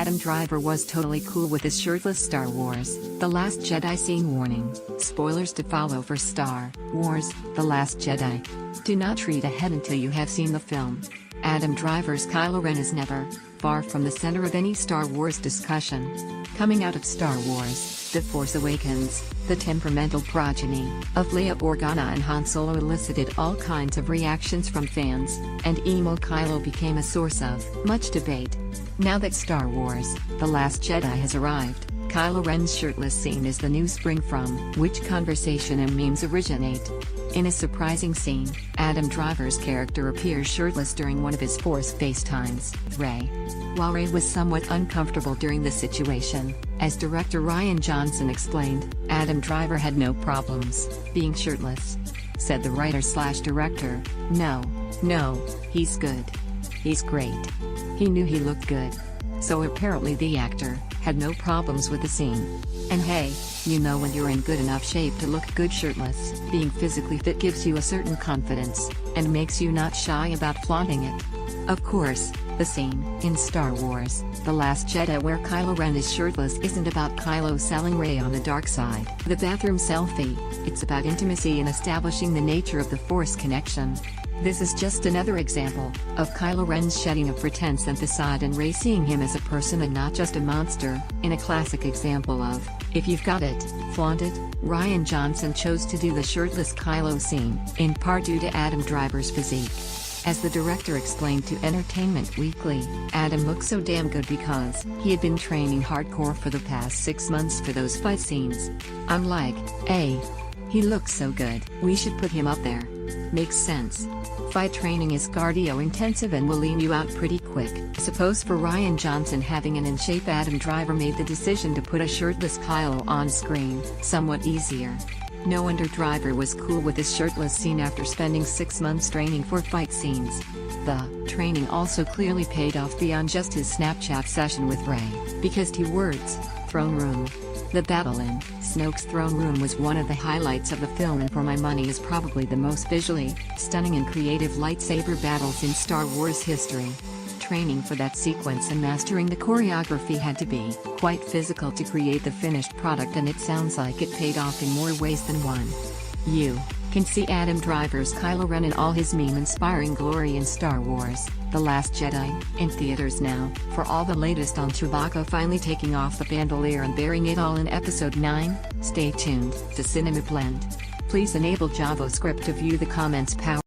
Adam Driver was totally cool with his shirtless Star Wars, The Last Jedi scene. Warning: spoilers to follow for Star Wars, The Last Jedi. Do not read ahead until you have seen the film. Adam Driver's Kylo Ren is never far from the center of any Star Wars discussion. Coming out of Star Wars, The Force Awakens, the temperamental progeny of Leia Organa and Han Solo elicited all kinds of reactions from fans, and emo Kylo became a source of much debate. Now that Star Wars, The Last Jedi has arrived, Kylo Ren's shirtless scene is the new spring from which conversation and memes originate. In a surprising scene, Adam Driver's character appears shirtless during one of his Force FaceTimes with Rey. While Rey was somewhat uncomfortable during the situation, as director Rian Johnson explained, Adam Driver had no problems being shirtless. Said the writer/director, No, he's good. He's great. He knew he looked good. So apparently the actor had no problems with the scene. And hey, you know when you're in good enough shape to look good shirtless. Being physically fit gives you a certain confidence, and makes you not shy about flaunting it. Of course, the scene in Star Wars, The Last Jedi where Kylo Ren is shirtless isn't about Kylo selling Rey on the dark side. The bathroom selfie, it's about intimacy and establishing the nature of the Force connection. This is just another example of Kylo Ren's shedding of pretense and facade and Rey seeing him as a person and not just a monster. In a classic example of, if you've got it, flaunt it, Rian Johnson chose to do the shirtless Kylo scene, in part due to Adam Driver's physique. As the director explained to Entertainment Weekly, Adam looked so damn good because he had been training hardcore for the past 6 months for those fight scenes. I'm like, hey, he looks so good, we should put him up there. Makes sense. Fight training is cardio intensive and will lean you out pretty quick. Suppose for Rian Johnson having an in-shape Adam Driver made the decision to put a shirtless Kylo on screen somewhat easier. No wonder Driver was cool with his shirtless scene after spending 6 months training for fight scenes. The training also clearly paid off beyond just his Snapchat session with Rey, because 2 words, throne room. The battle in Snoke's throne room was one of the highlights of the film and for my money is probably the most visually stunning and creative lightsaber battles in Star Wars history. Training for that sequence and mastering the choreography had to be quite physical to create the finished product, and it sounds like it paid off in more ways than one. You can see Adam Driver's Kylo Ren in all his meme-inspiring glory in Star Wars, The Last Jedi, in theaters now. For all the latest on Chewbacca finally taking off the bandolier and bearing it all in Episode 9, stay tuned to Cinema Blend. Please enable JavaScript to view the comments powered